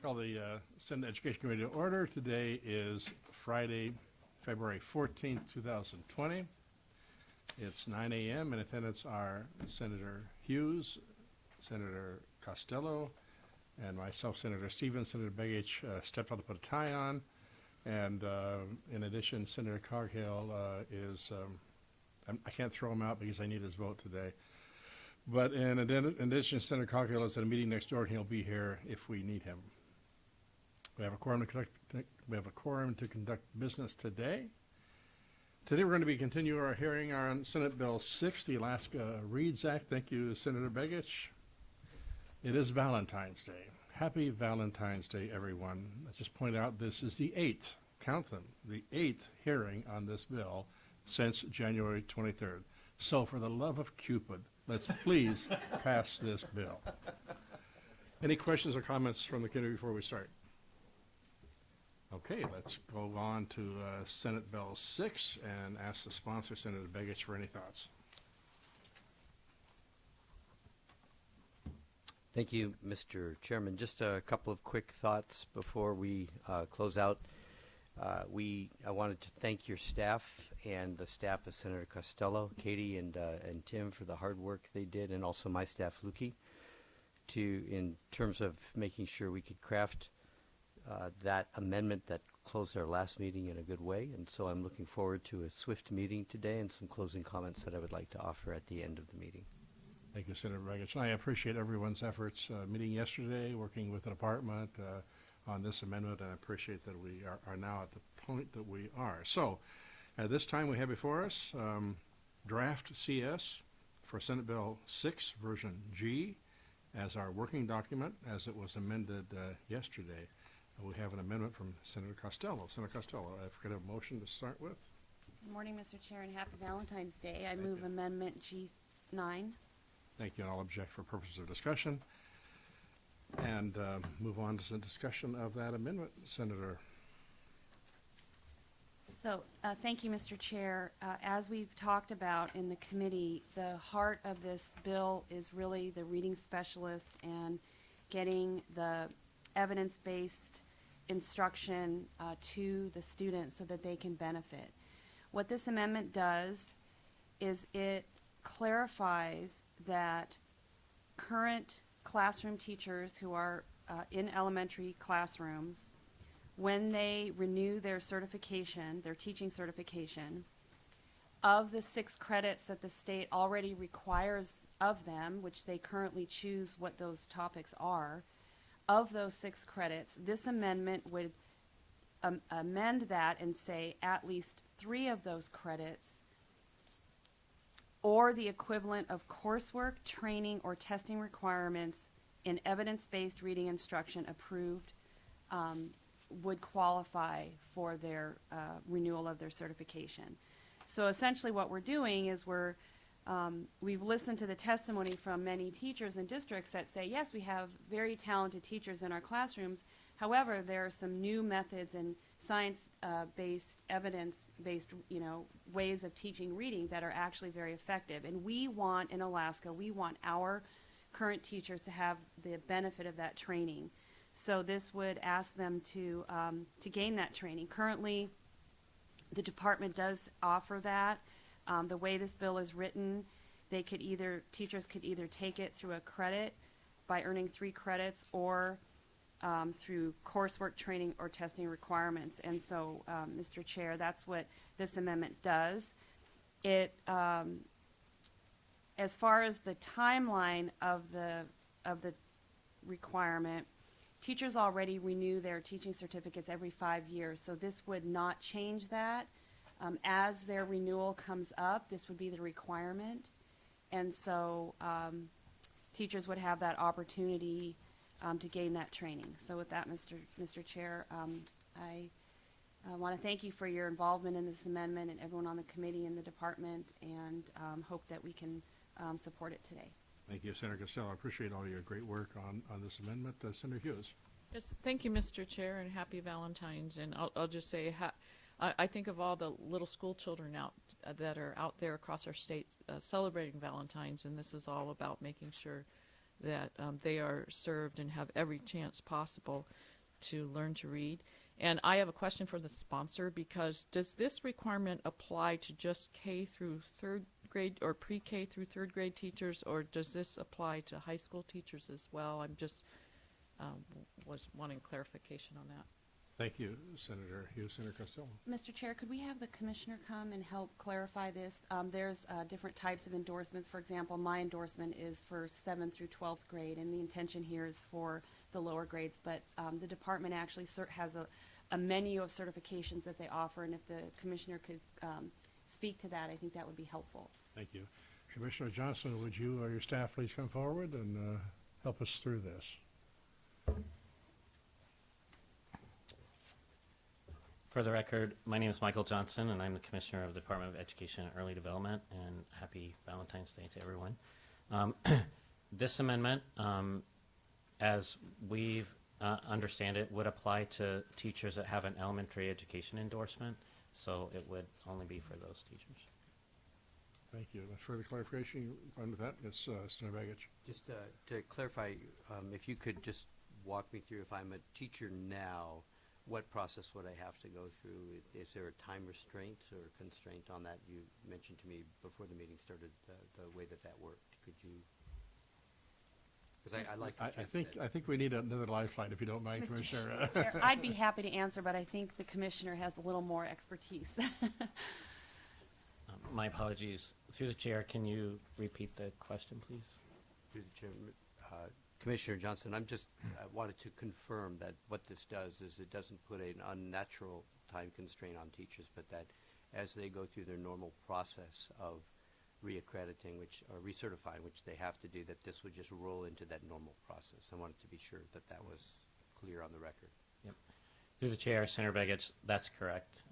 call the Senate Education Committee to order. Today is Friday, February 14th, 2020. It's 9 a.m. In attendance are Senator Hughes, Senator Costello, and myself, Senator Stevens. Senator Begich stepped out to put a tie on. And in addition, Senator Coghill is, I can't throw him out because I need his vote today. But in addition, Senator Coghill is at a meeting next door, and he'll be here if we need him. We have a quorum to conduct business today. Today we're going to be continuing our hearing on Senate Bill 6, the Alaska READS Act. Thank you, Senator Begich. It is Valentine's Day. Happy Valentine's Day, everyone. Let's just point out this is the 8th, count them, the 8th hearing on this bill since January 23rd. So for the love of Cupid, let's please pass this bill. Any questions or comments from the committee before we start? Okay, let's go on to Senate Bill 6 and ask the sponsor, Senator Begich, for any thoughts. Thank you, Mr. Chairman. Just a couple of quick thoughts before we close out. I wanted to thank your staff and the staff of Senator Costello, Katie, and Tim for the hard work they did, and also my staff, Lukey, in terms of making sure we could craft that amendment that closed our last meeting in a good way. And so I'm looking forward to a swift meeting today and some closing comments that I would like to offer at the end of the meeting. Thank you, Senator Begich. I appreciate everyone's efforts meeting yesterday, working with the department on this amendment, and I appreciate that we are now at the point that we are. So at this time we have before us draft CS for Senate Bill 6, version G, as our working document as it was amended yesterday. We have an amendment from Senator Costello. Senator Costello, I forget a motion to start with. Good morning, Mr. Chair, and happy Valentine's Day. I move Amendment G9. Thank you, and I'll object for purposes of discussion. And move on to the discussion of that amendment, Senator. So thank you, Mr. Chair. As we've talked about in the committee, the heart of this bill is really the reading specialists and getting the evidence-based instruction to the students so that they can benefit. What this amendment does is it clarifies that current classroom teachers who are in elementary classrooms, when they renew their certification, their teaching certification, of the 6 credits that the state already requires of them, which they currently choose what those topics are, of those 6 credits, this amendment would amend that and say at least 3 of those credits or the equivalent of coursework, training, or testing requirements in evidence-based reading instruction approved would qualify for their renewal of their certification. So essentially what we're doing is we've listened to the testimony from many teachers and districts that say, yes, we have very talented teachers in our classrooms. However, there are some new methods and science-based, evidence-based, ways of teaching reading that are actually very effective. And we want, in Alaska, we want our current teachers to have the benefit of that training. So this would ask them to gain that training. Currently, the department does offer that. The way this bill is written, teachers could either take it through a credit by earning 3 credits or through coursework, training, or testing requirements. And so, Mr. Chair, that's what this amendment does. It, as far as the timeline of the requirement, teachers already renew their teaching certificates every 5 years, so this would not change that. As their renewal comes up, this would be the requirement, and so teachers would have that opportunity to gain that training. So with that, Mr. Chair, I want to thank you for your involvement in this amendment and everyone on the committee and the department, and hope that we can support it today. Thank you, Senator Costello. I appreciate all your great work on this amendment. Senator Hughes. Yes, thank you, Mr. Chair, and happy Valentine's. And I'll just say, I think of all the little school children that are out there across our state celebrating Valentine's, and this is all about making sure that they are served and have every chance possible to learn to read. And I have a question for the sponsor, because does this requirement apply to just K through third grade or pre-K through third grade teachers, or does this apply to high school teachers as well? I'm just was wanting clarification on that. Thank you, Senator Hughes. Senator Costello. Mr. Chair, could we have the commissioner come and help clarify this? There's different types of endorsements. For example, my endorsement is for 7th through 12th grade, and the intention here is for the lower grades. But the department actually has a menu of certifications that they offer, and if the commissioner could speak to that, I think that would be helpful. Thank you. Commissioner Johnson, would you or your staff please come forward and help us through this? For the record, my name is Michael Johnson, and I'm the Commissioner of the Department of Education and Early Development, and happy Valentine's Day to everyone. This amendment, as we understand it, would apply to teachers that have an elementary education endorsement, so it would only be for those teachers. Thank you. Further clarification, you fine with that? Yes, Senator Begich. Just to clarify, if you could just walk me through, if I'm a teacher now, what process would I have to go through? Is there a time restraint or constraint on that? You mentioned to me before the meeting started the way that worked. Could you? Because I like what you said. I think we need another lifeline, if you don't mind, Commissioner. Chair, I'd be happy to answer, but I think the commissioner has a little more expertise. My apologies. Through the chair, can you repeat the question, please? Through the Chairman, Commissioner Johnson, I wanted to confirm that what this does is it doesn't put an unnatural time constraint on teachers, but that as they go through their normal process of reaccrediting, or recertifying, which they have to do, that this would just roll into that normal process. I wanted to be sure that that was clear on the record. Yep. Through the chair, Senator Begich, that's correct.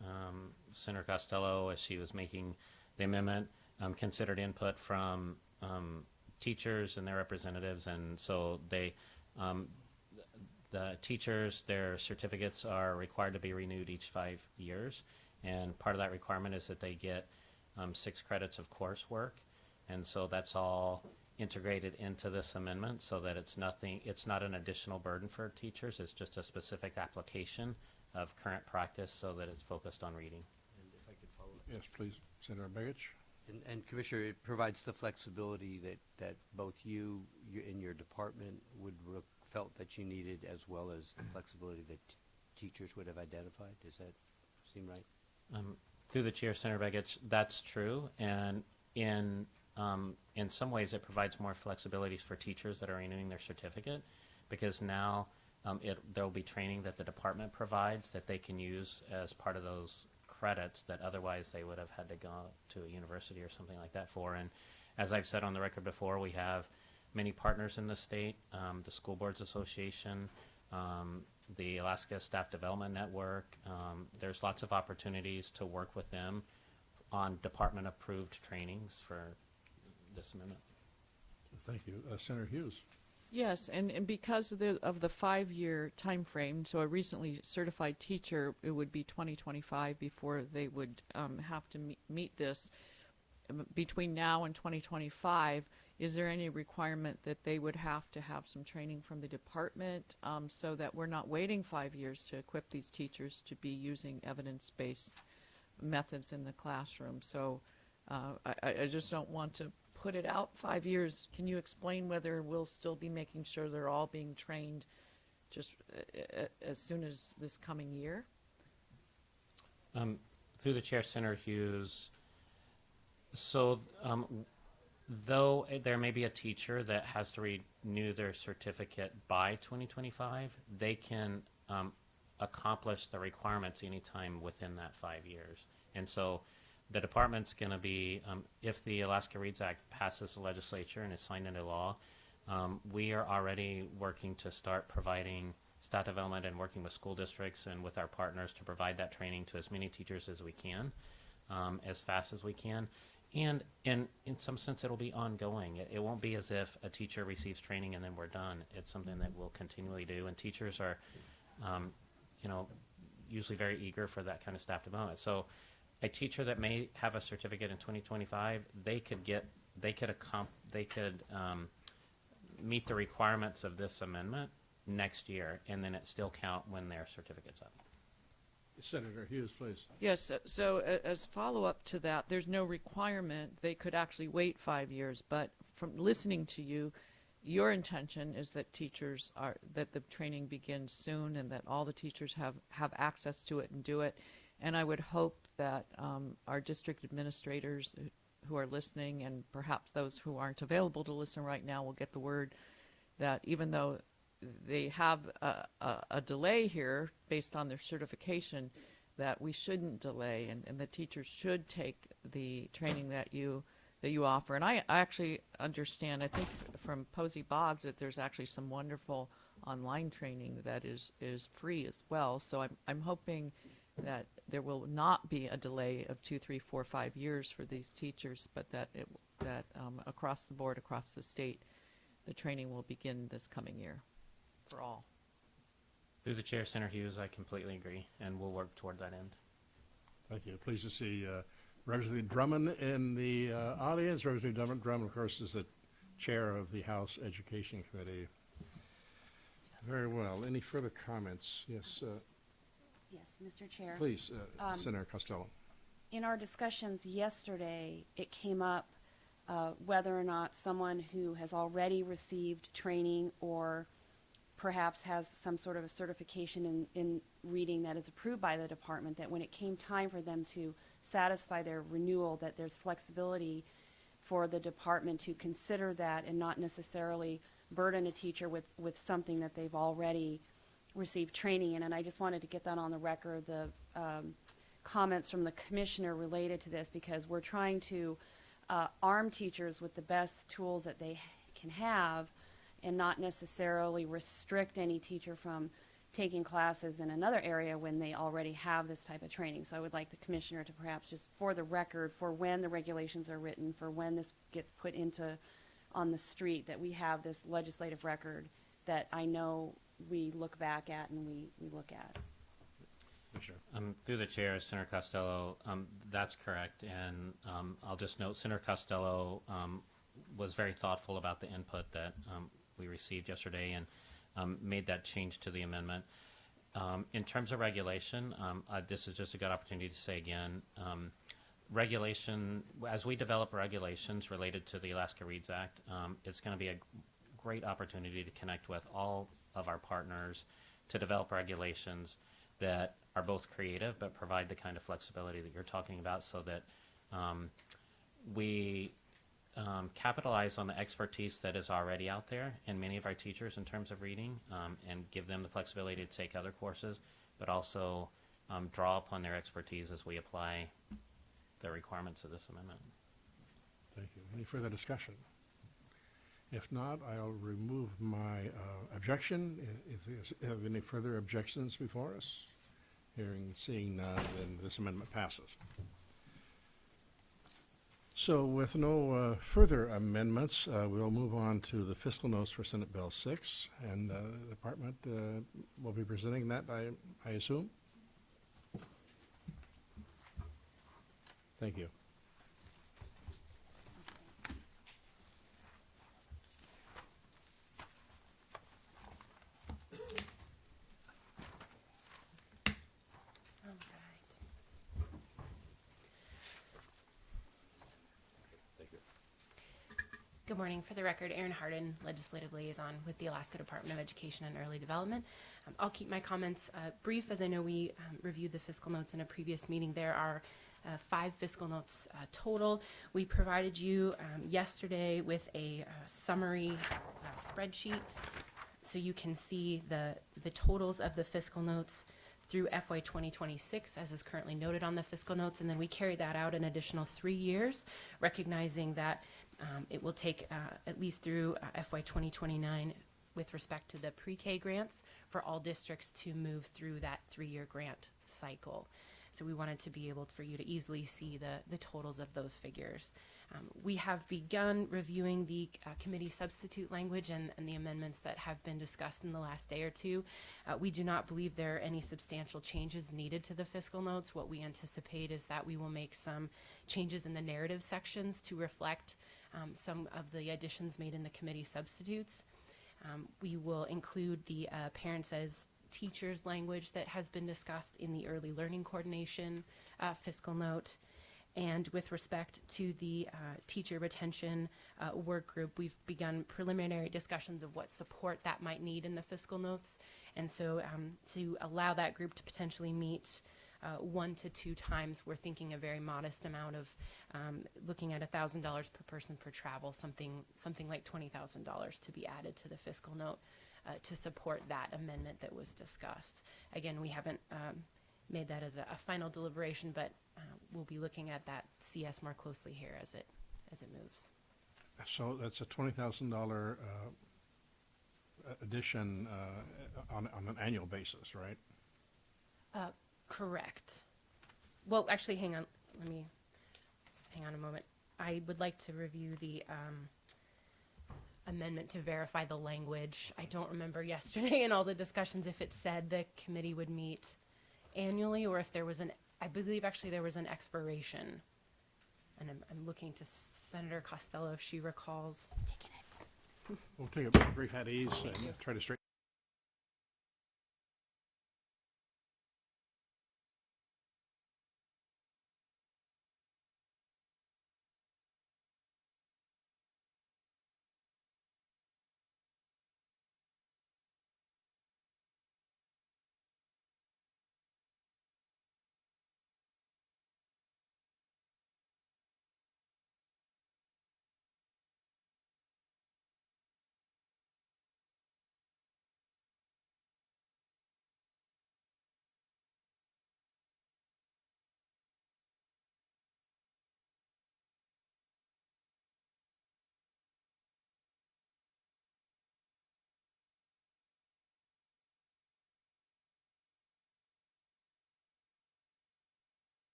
Senator Costello, as she was making the amendment, considered input from teachers and their representatives, and so they, the teachers, their certificates are required to be renewed each 5 years, and part of that requirement is that they get 6 credits of coursework, and so that's all integrated into this amendment so that it's not an additional burden for teachers. It's just a specific application of current practice so that it's focused on reading. And if I could follow up. Yes, please, Senator Begich. And Commissioner, it provides the flexibility that both you and your department felt that you needed, as well as the flexibility that teachers would have identified. Does that seem right? Through the chair, Senator Begich, that's true, and in some ways it provides more flexibilities for teachers that are renewing their certificate, because now there will be training that the department provides that they can use as part of those credits that otherwise they would have had to go to a university or something like that for. And as I've said on the record before, we have many partners in the state, the School Boards Association, the Alaska Staff Development Network. There's lots of opportunities to work with them on department-approved trainings for this amendment. Thank you. Senator Hughes. Yes, and because of the 5-year time frame, so a recently certified teacher, it would be 2025 before they would have to meet this. Between now and 2025, is there any requirement that they would have to have some training from the department so that we're not waiting 5 years to equip these teachers to be using evidence-based methods in the classroom? So I just don't want to put it out 5 years. Can you explain whether we'll still be making sure they're all being trained just as soon as this coming year? Through the chair, Senator Hughes, so though there may be a teacher that has to renew their certificate by 2025, they can accomplish the requirements anytime within that 5 years. And so the department's going to be, if the Alaska Reads Act passes the legislature and is signed into law, we are already working to start providing staff development and working with school districts and with our partners to provide that training to as many teachers as we can, as fast as we can. And in some sense, it'll be ongoing. It won't be as if a teacher receives training and then we're done. It's something that we'll continually do, and teachers are, usually very eager for that kind of staff development. So a teacher that may have a certificate in 2025, they could meet the requirements of this amendment next year, and then it still count when their certificate's up. Senator Hughes, please. Yes, as follow-up to that, there's no requirement. They could actually wait 5 years, but from listening to you, your intention is that that the training begins soon and that all the teachers have access to it and do it. And I would hope that our district administrators who are listening, and perhaps those who aren't available to listen right now, will get the word that even though they have a delay here based on their certification, that we shouldn't delay, and the teachers should take the training that you offer. And I actually understand, I think from Posey Boggs, that there's actually some wonderful online training that is free as well. So I'm hoping that there will not be a delay of 2, 3, 4, 5 years for these teachers, but that across the board, across the state, the training will begin this coming year for all. Through the chair, Senator Hughes, I completely agree, and we'll work toward that end. Thank you. Pleased to see Representative Drummond in the audience. Representative Drummond, of course, is the chair of the House Education Committee. Very well. Any further comments? Yes, Yes, Mr. Chair. please, Senator Costello. In our discussions yesterday, it came up whether or not someone who has already received training or perhaps has some sort of a certification in reading that is approved by the department, that when it came time for them to satisfy their renewal, that there's flexibility for the department to consider that and not necessarily burden a teacher with something that they've already received training in. And I just wanted to get that on the record, the comments from the commissioner related to this, because we're trying to arm teachers with the best tools that they can have and not necessarily restrict any teacher from taking classes in another area when they already have this type of training. So I would like the commissioner to perhaps just, for the record, for when the regulations are written, for when this gets put into on the street, that we have this legislative record that I know we look back at and we look at. Commissioner. Through the chair, Senator Costello, that's correct. And I'll just note Senator Costello was very thoughtful about the input that we received yesterday and made that change to the amendment. In terms of regulation, this is just a good opportunity to say again, regulation, as we develop regulations related to the Alaska Reads Act, it's going to be a great opportunity to connect with all of our partners to develop regulations that are both creative but provide the kind of flexibility that you're talking about, so that we capitalize on the expertise that is already out there in many of our teachers in terms of reading, and give them the flexibility to take other courses, but also draw upon their expertise as we apply the requirements of this amendment. Thank you. Any further discussion? If not, I'll remove my objection. If there's any further objections before us, seeing none, then this amendment passes. So with no further amendments, we'll move on to the fiscal notes for Senate Bill 6, and the department will be presenting that, I assume? Thank you. Good morning. For the record, Erin Hardin, Legislative Liaison with the Alaska Department of Education and Early Development. I'll keep my comments brief, as I know we reviewed the fiscal notes in a previous meeting. There are 5 fiscal notes total. We provided you yesterday with a summary spreadsheet, so you can see the totals of the fiscal notes through FY 2026, as is currently noted on the fiscal notes, and then we carried that out an additional 3 years, recognizing that it will take at least through FY 2029 with respect to the pre-K grants for all districts to move through that 3-year grant cycle. So we wanted to be able for you to easily see the totals of those figures. We have begun reviewing the committee substitute language and the amendments that have been discussed in the last day or two. We do not believe there are any substantial changes needed to the fiscal notes. What we anticipate is that we will make some changes in the narrative sections to reflect some of the additions made in the committee substitutes. We will include the parents as teachers language that has been discussed in the early learning coordination fiscal note. And with respect to the teacher retention work group, we've begun preliminary discussions of what support that might need in the fiscal notes. And so to allow that group to potentially meet 1 to 2 times, we're thinking a very modest amount of looking at $1,000 per person per travel, something like $20,000 to be added to the fiscal note to support that amendment that was discussed. Again, we haven't made that as a final deliberation, but we'll be looking at that CS more closely here as it moves. So that's a $20,000 addition on an annual basis, right? Correct. Well, actually, hang on. Let me hang on a moment. I would like to review the amendment to verify the language. I don't remember yesterday in all the discussions if it said the committee would meet annually or if there was I believe actually there was an expiration. And I'm looking to Senator Costello if she recalls. We'll take a brief at ease and try to straighten.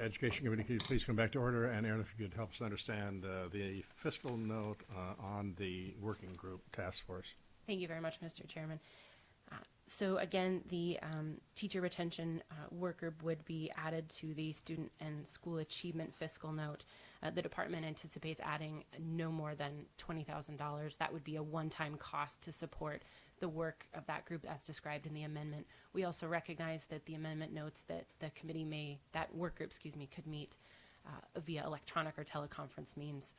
Education Committee, could you please come back to order? And Aaron, if you could help us understand the fiscal note on the working group task force. Thank you very much, Mr. Chairman. So again, the teacher retention work group would be added to the student and school achievement fiscal note. The department anticipates adding no more than $20,000. That would be a one-time cost to support the work of that group as described in the amendment. We also recognize that the amendment notes that the committee that work group, could meet via electronic or teleconference means.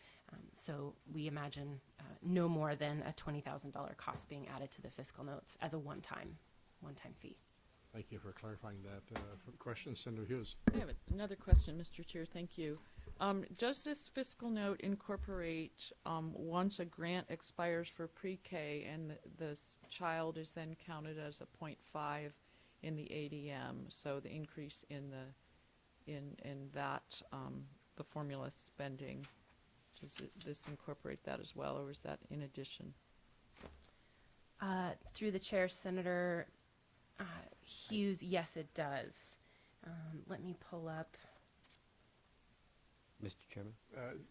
So we imagine no more than a $20,000 cost being added to the fiscal notes as a one-time fee. Thank you for clarifying that. Question, Senator Hughes. I have another question, Mr. Chair. Thank you. Does this fiscal note incorporate once a grant expires for pre-K and this child is then counted as a 0.5 in the ADM? So the increase in that the formula spending, does this incorporate that as well, or is that in addition? Through the chair, Senator Hughes, yes, it does. Let me pull up. Mr. Chairman?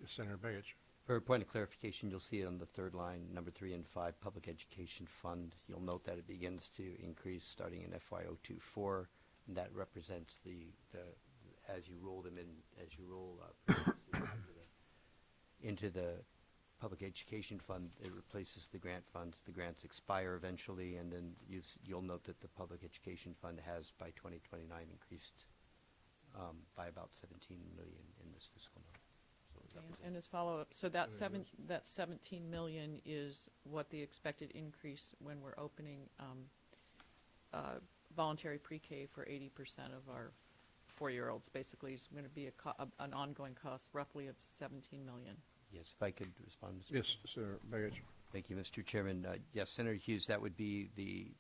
Senator Begich. For a point of clarification, you'll see it on the third line, number 3 and 5, Public Education Fund. You'll note that it begins to increase starting in FY024, and that represents the as you roll them in, as you roll into the Public Education Fund, it replaces the grant funds. The grants expire eventually, and then you'll note that the Public Education Fund has, by 2029, increased by about 17 million in this fiscal note. So it Okay, represents- and as follow-up, so that 17 million is what the expected increase when we're opening voluntary pre-K for 80% of our 4-year-olds. Basically, is going to be an ongoing cost roughly of 17 million. Yes, if I could respond, Mr. Yes, Senator Begich. Thank you, Mr. Chairman. Yes, Senator Hughes, that would be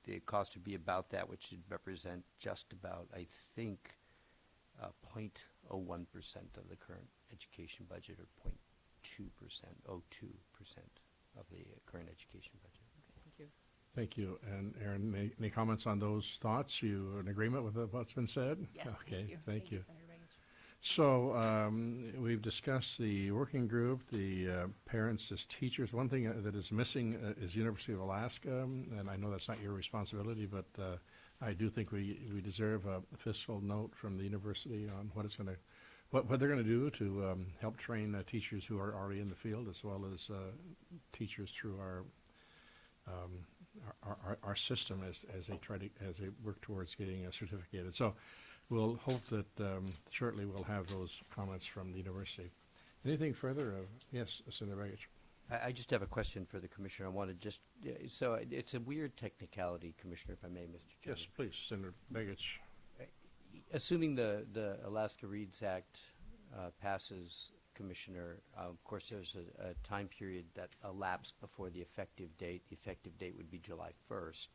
the cost would be about that, which would represent just about, I think, 0.01% of the current education budget, or 0.2%, 0.02% of the current education budget. Okay, thank you. Thank you. And Aaron, any comments on those thoughts? You in agreement with what's been said? Yes, Okay, thank you. thank you. Senator Begich. So we've discussed the working group, the parents as teachers. One thing that is missing is University of Alaska, and I know that's not your responsibility, but I do think we deserve a fiscal note from the university on what it's going to, what they're going to do to help train teachers who are already in the field, as well as teachers through our system as they work towards getting certificated. So we'll hope that shortly we'll have those comments from the university. Anything further? Yes, Senator Begich. I just have a question for the commissioner. I want to just, so it's a weird technicality, Commissioner, if I may, Mr. Chairman. Yes, please, Senator Begich. Assuming the Alaska Reads Act passes, Commissioner, of course, there's a time period that elapsed before the effective date. The effective date would be July 1st.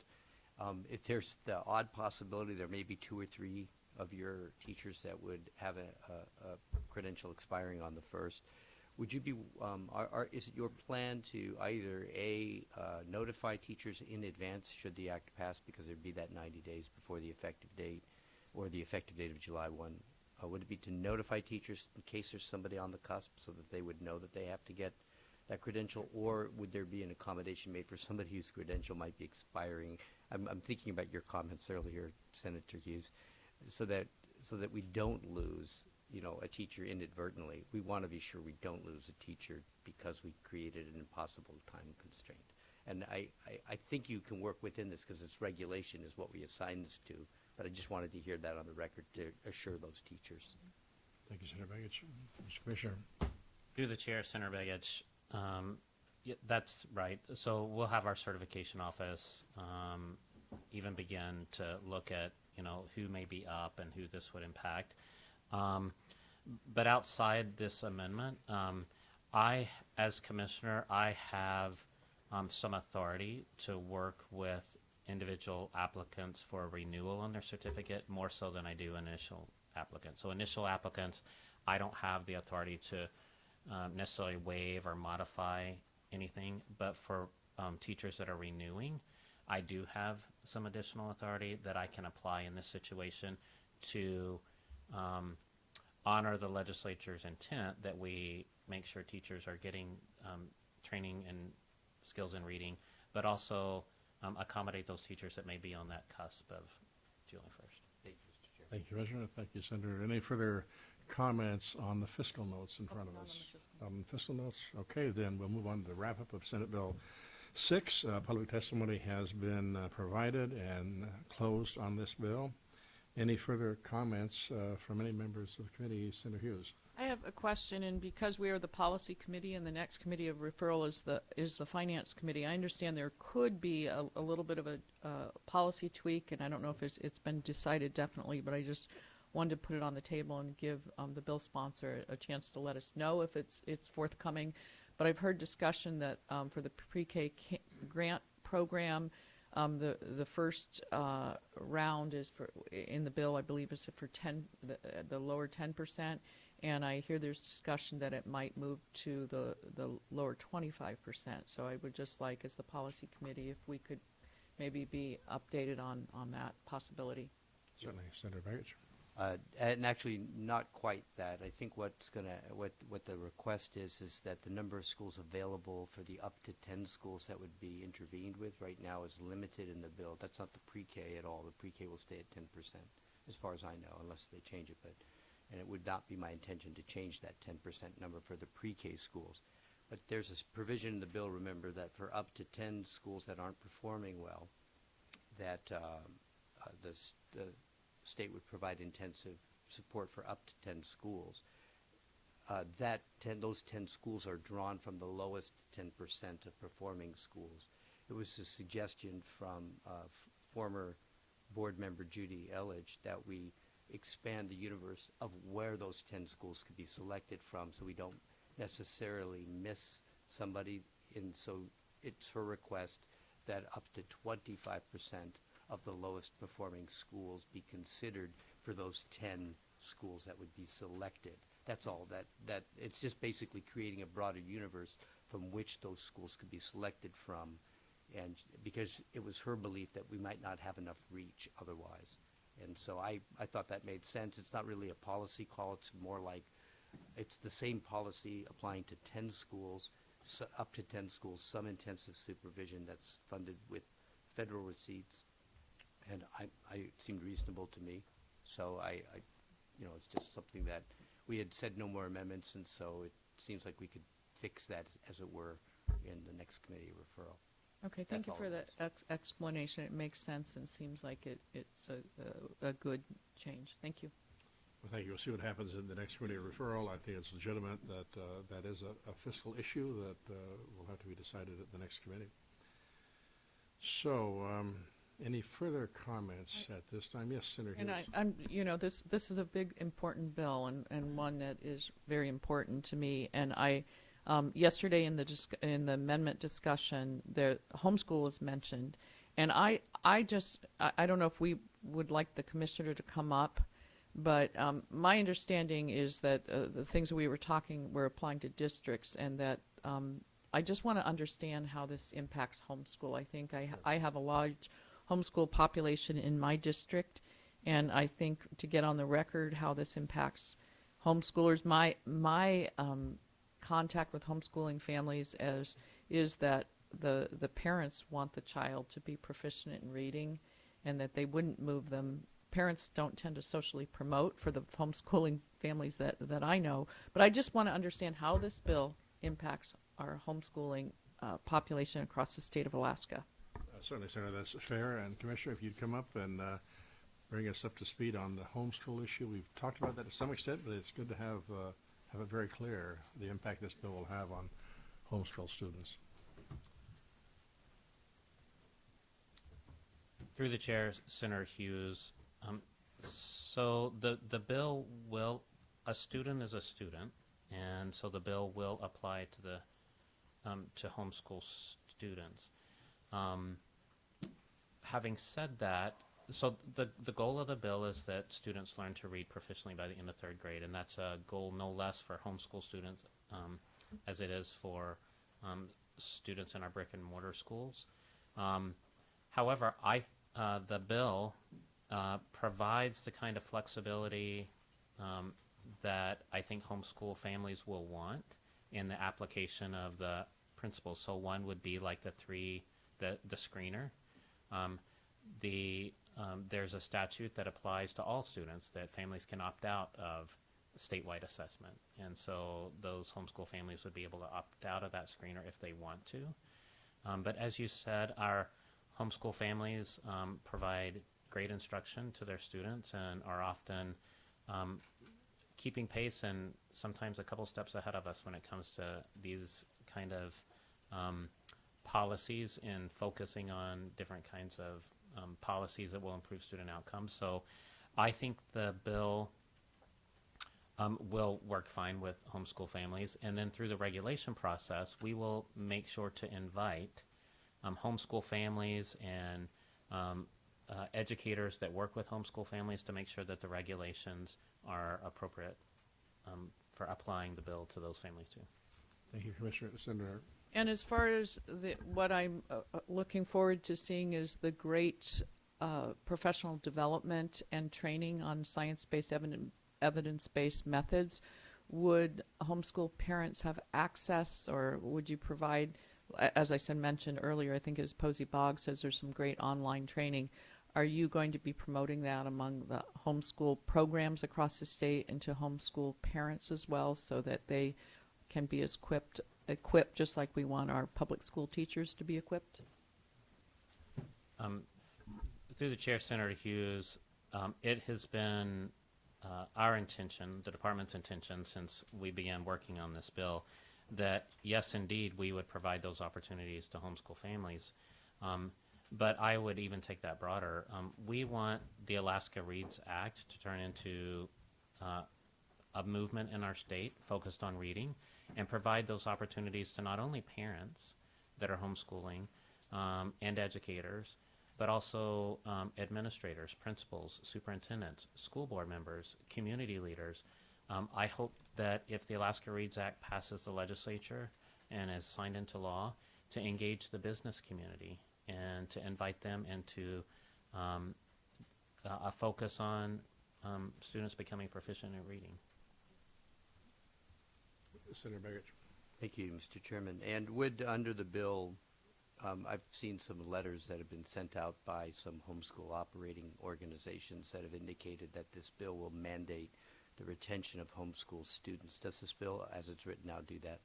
If there's the odd possibility there may be 2 or 3 of your teachers that would have a credential expiring on the 1st, would you be, is it your plan to either notify teachers in advance should the act pass, because there'd be that 90 days before the effective date, or the effective date of July 1? Would it be to notify teachers in case there's somebody on the cusp so that they would know that they have to get that credential, or would there be an accommodation made for somebody whose credential might be expiring? I'm thinking about your comments earlier, Senator Hughes, so that we don't lose, a teacher inadvertently. We want to be sure we don't lose a teacher because we created an impossible time constraint. And I think you can work within this because it's regulation is what we assign this to. But I just wanted to hear that on the record to assure those teachers. Thank you, Senator Begich. Mr. Commissioner. Through the chair, Senator Begich, that's right. So we'll have our certification office even begin to look at, who may be up and who this would impact. But outside this amendment, as commissioner, I have some authority to work with individual applicants for a renewal on their certificate, more so than I do initial applicants. So initial applicants, I don't have the authority to necessarily waive or modify anything, but for teachers that are renewing, I do have some additional authority that I can apply in this situation to honor the legislature's intent that we make sure teachers are getting training and skills in reading, but also accommodate those teachers that may be on that cusp of July 1st. Thank you, Mr. Chair. Thank you, Commissioner. Thank you, Senator. Any further comments on the fiscal notes in front of us? Fiscal notes? Okay, then we'll move on to the wrap-up of Senate Bill 6. Public testimony has been provided and closed on this bill. Any further comments from any members of the committee? Senator Hughes. I have a question, and because we are the policy committee and the next committee of referral is the finance committee, I understand there could be a little bit of a policy tweak, and I don't know if it's been decided definitely, but I just wanted to put it on the table and give the bill sponsor a chance to let us know if it's forthcoming. But I've heard discussion that for the pre-K grant program, the first round is for in the bill, I believe, is for the lower 10%. And I hear there's discussion that it might move to the lower 25%. So I would just like, as the policy committee, if we could maybe be updated on that possibility. Certainly, Senator Begich. And actually, not quite that. I think what the request is that the number of schools available for the up to 10 schools that would be intervened with right now is limited in the bill. That's not the pre-K at all. The pre-K will stay at 10%, as far as I know, unless they change it. And it would not be my intention to change that 10% number for the pre-K schools. But there's a provision in the bill, remember, that for up to 10 schools that aren't performing well, that the state would provide intensive support for up to 10 schools. Those 10 schools are drawn from the lowest 10% of performing schools. It was a suggestion from former board member Judy Elledge that we expand the universe of where those 10 schools could be selected from, so we don't necessarily miss somebody. And so it's her request that up to 25% of the lowest performing schools be considered for those 10 schools that would be selected. That's all. That it's just basically creating a broader universe from which those schools could be selected from, and because it was her belief that we might not have enough reach otherwise. And so I thought that made sense. It's not really a policy call. It's more like it's the same policy applying to 10 schools, so up to 10 schools, some intensive supervision that's funded with federal receipts. And it seemed reasonable to me. So it's just something that we had said no more amendments, and so it seems like we could fix that, as it were, in the next committee referral. Okay, thank That's you all for it that explanation. It makes sense and seems like it's a good change. Thank you. Well, thank you. We'll see what happens in the next committee referral. I think it's legitimate that that is a fiscal issue that will have to be decided at the next committee. So, any further comments at this time? Yes, Senator Hughes. And this is a big, important bill and one that is very important to me. And yesterday in the amendment discussion, the homeschool was mentioned, and I don't know if we would like the commissioner to come up, but my understanding is that the things that we were applying to districts, and that I just want to understand how this impacts homeschool. I think I have a large homeschool population in my district, and I think to get on the record how this impacts homeschoolers, my contact with homeschooling families is that the parents want the child to be proficient in reading, and that they wouldn't move them. Parents don't tend to socially promote for the homeschooling families that I know, but I just want to understand how this bill impacts our homeschooling population across the state of Alaska. Certainly, Senator, that's fair. And Commissioner, if you'd come up and bring us up to speed on the homeschool issue. We've talked about that to some extent, but it's good to have it very clear, the impact this bill will have on homeschool students. Through the chair, Senator Hughes. So the bill will, a student is a student, and so the bill will apply to the to homeschool students. Having said that, so the goal of the bill is that students learn to read proficiently by the end of third grade, and that's a goal no less for homeschool students as it is for students in our brick and mortar schools. However, the bill provides the kind of flexibility that I think homeschool families will want in the application of the principles. So one would be like the screener. There's a statute that applies to all students that families can opt out of statewide assessment. And so those homeschool families would be able to opt out of that screener if they want to. But as you said, our homeschool families provide great instruction to their students and are often keeping pace and sometimes a couple steps ahead of us when it comes to these kind of policies and focusing on different kinds of policies that will improve student outcomes. So I think the bill will work fine with homeschool families. And then through the regulation process, we will make sure to invite homeschool families and educators that work with homeschool families to make sure that the regulations are appropriate for applying the bill to those families too. Thank you, Commissioner. Senator. And as far as what I'm looking forward to seeing is the great professional development and training on science-based, evidence-based methods. Would homeschool parents have access, or would you provide, as I said, mentioned earlier, I think as Posey Boggs says, there's some great online training. Are you going to be promoting that among the homeschool programs across the state and to homeschool parents as well, so that they can be as equipped just like we want our public school teachers to be equipped? Through the chair, Senator Hughes, it has been our intention, the department's intention since we began working on this bill, that yes, indeed, we would provide those opportunities to homeschool families. But I would even take that broader. We want the Alaska Reads Act to turn into a movement in our state focused on reading and provide those opportunities to not only parents that are homeschooling and educators, but also administrators, principals, superintendents, school board members, community leaders. I hope that if the Alaska Reads Act passes the legislature and is signed into law, to engage the business community and to invite them into a focus on students becoming proficient in reading. Senator Begich. Thank you, Mr. Chairman. And would, under the bill, I've seen some letters that have been sent out by some homeschool operating organizations that have indicated that this bill will mandate the retention of homeschool students. Does this bill, as it's written now, do that?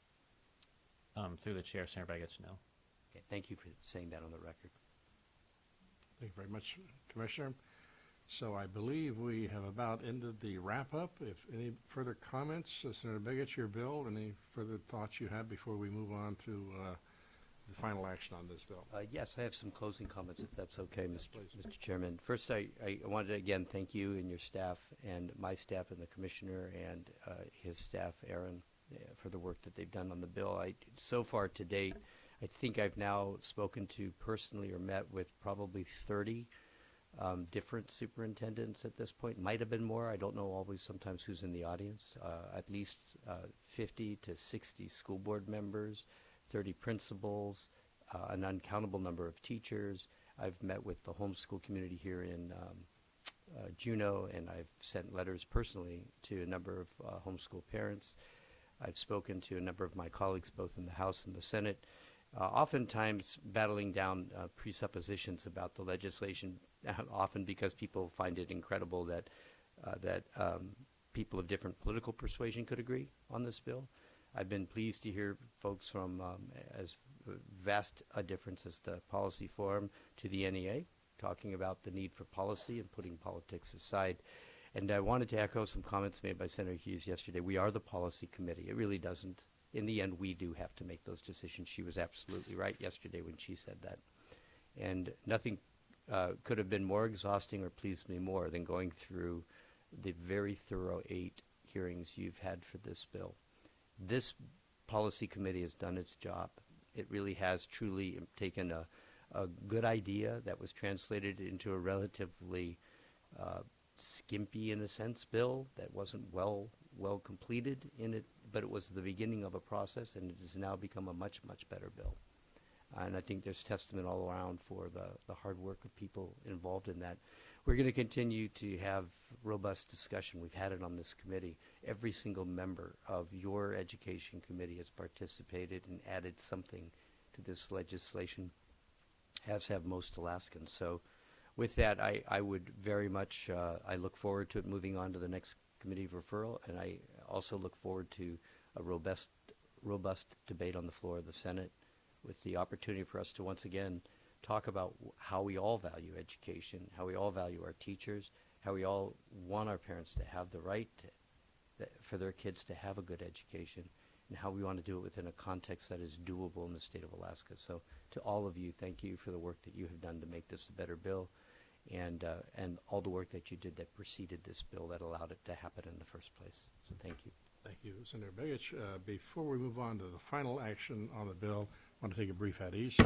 Through the chair, Senator Begich, no. Okay, thank you for saying that on the record. Thank you very much, Commissioner. So I believe we have about ended the wrap-up. If any further comments, Senator Begich, your bill, any further thoughts you have before we move on to the final action on this bill? Yes, I have some closing comments, if that's okay, Please. Mr. Chairman. First, I wanted to again thank you and your staff and my staff and the commissioner and his staff, Aaron, for the work that they've done on the bill. So far to date, I think I've now spoken to personally or met with probably 30 different superintendents at this point. Might have been more. I don't know always sometimes who's in the audience. At least 50 to 60 school board members, 30 principals, an uncountable number of teachers. I've met with the homeschool community here in Juneau, and I've sent letters personally to a number of homeschool parents. I've spoken to a number of my colleagues both in the House and the Senate, oftentimes battling down presuppositions about the legislation, often because people find it incredible that people of different political persuasion could agree on this bill. I've been pleased to hear folks from as vast a difference as the Policy Forum to the NEA, talking about the need for policy and putting politics aside. And I wanted to echo some comments made by Senator Hughes yesterday. We are the policy committee. It really doesn't. In the end, we do have to make those decisions. She was absolutely right yesterday when she said that. And nothing could have been more exhausting or pleased me more than going through the very thorough 8 hearings you've had for this bill. This policy committee has done its job. It really has truly taken a good idea that was translated into a relatively skimpy, in a sense, bill that wasn't well completed in it, but it was the beginning of a process, and it has now become a much, much better bill. And I think there's testament all around for the hard work of people involved in that. We're going to continue to have robust discussion. We've had it on this committee. Every single member of your education committee has participated and added something to this legislation, as have most Alaskans. So with that, I would very much, I look forward to it moving on to the next committee of referral, and I also look forward to a robust debate on the floor of the Senate with the opportunity for us to once again talk about how we all value education, how we all value our teachers, how we all want our parents to have the right for their kids to have a good education, and how we want to do it within a context that is doable in the state of Alaska. So to all of you, thank you for the work that you have done to make this a better bill, and all the work that you did that preceded this bill that allowed it to happen in the first place. So thank you. Thank you, Senator Begich. Before we move on to the final action on the bill, I want to take a brief at ease.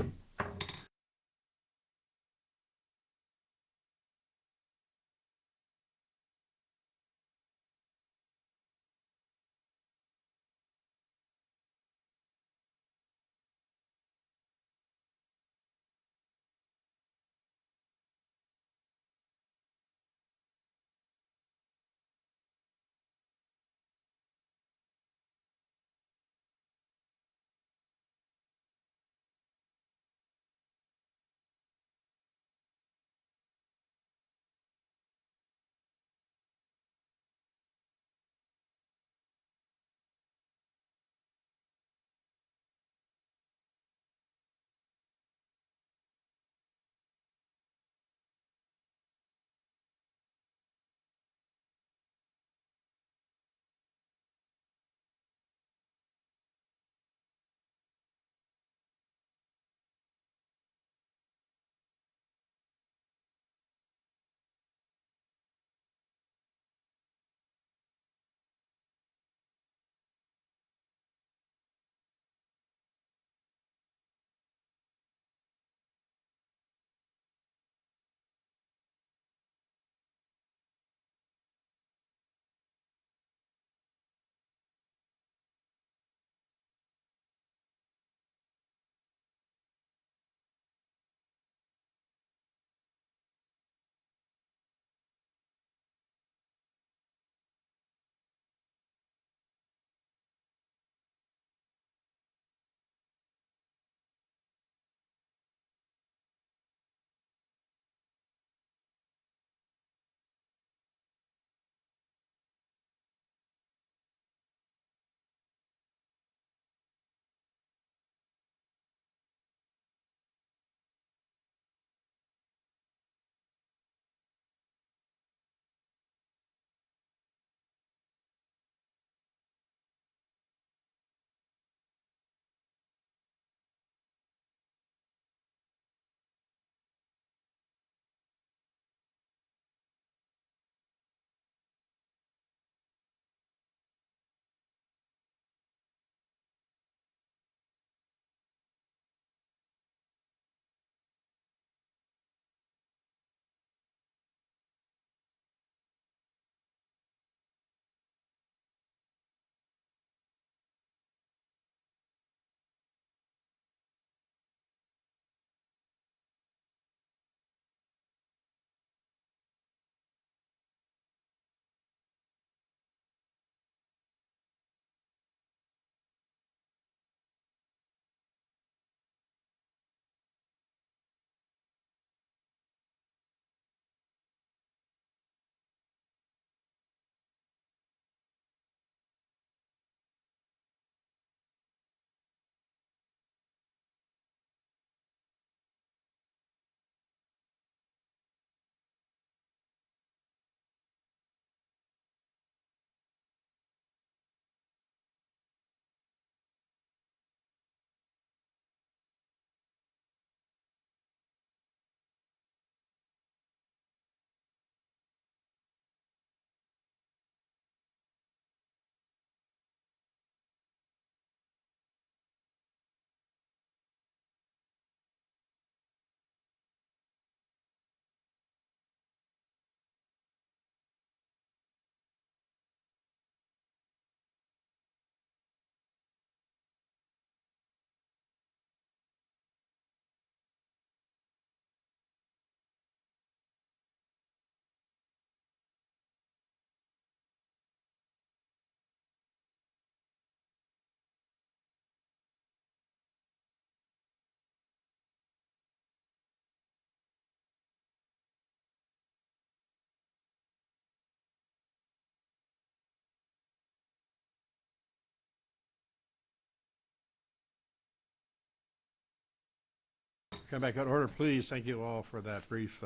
Come back out of order, please. Thank you all for that brief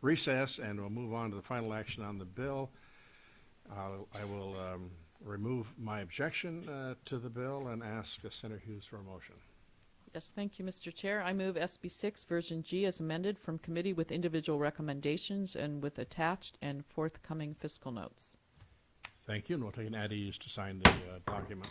recess, and we'll move on to the final action on the bill. I will remove my objection to the bill and ask Senator Hughes for a motion. Yes, thank you, Mr. Chair. I move SB 6 version G as amended from committee with individual recommendations and with attached and forthcoming fiscal notes. Thank you, and we'll take an ad ease to sign the document.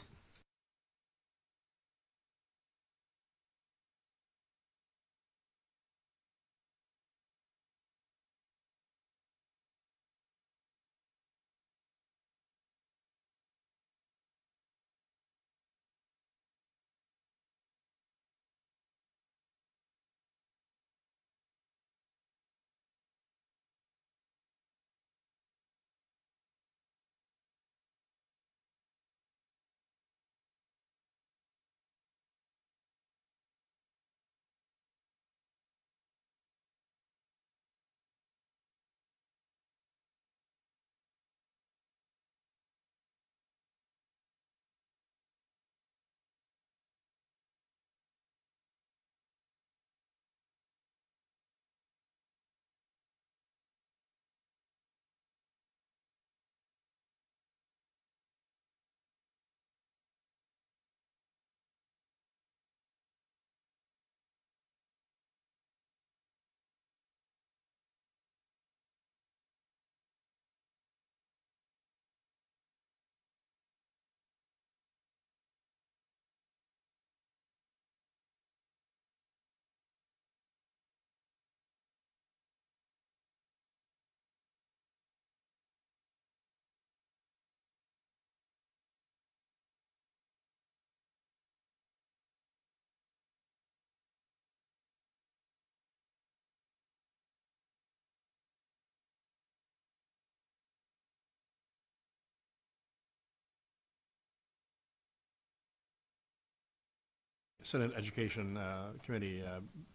Senate Education Committee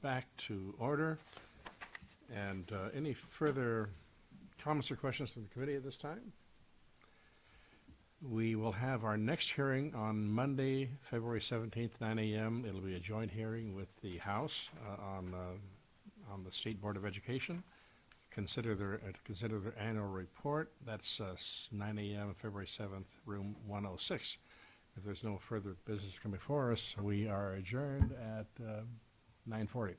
back to order. And any further comments or questions from the committee at this time? We will have our next hearing on Monday, February 17th, 9 a.m. It'll be a joint hearing with the House on the State Board of Education. Consider their annual report. That's 9 a.m. February 7th, room 106. If there's no further business coming before us, we are adjourned at 9:40.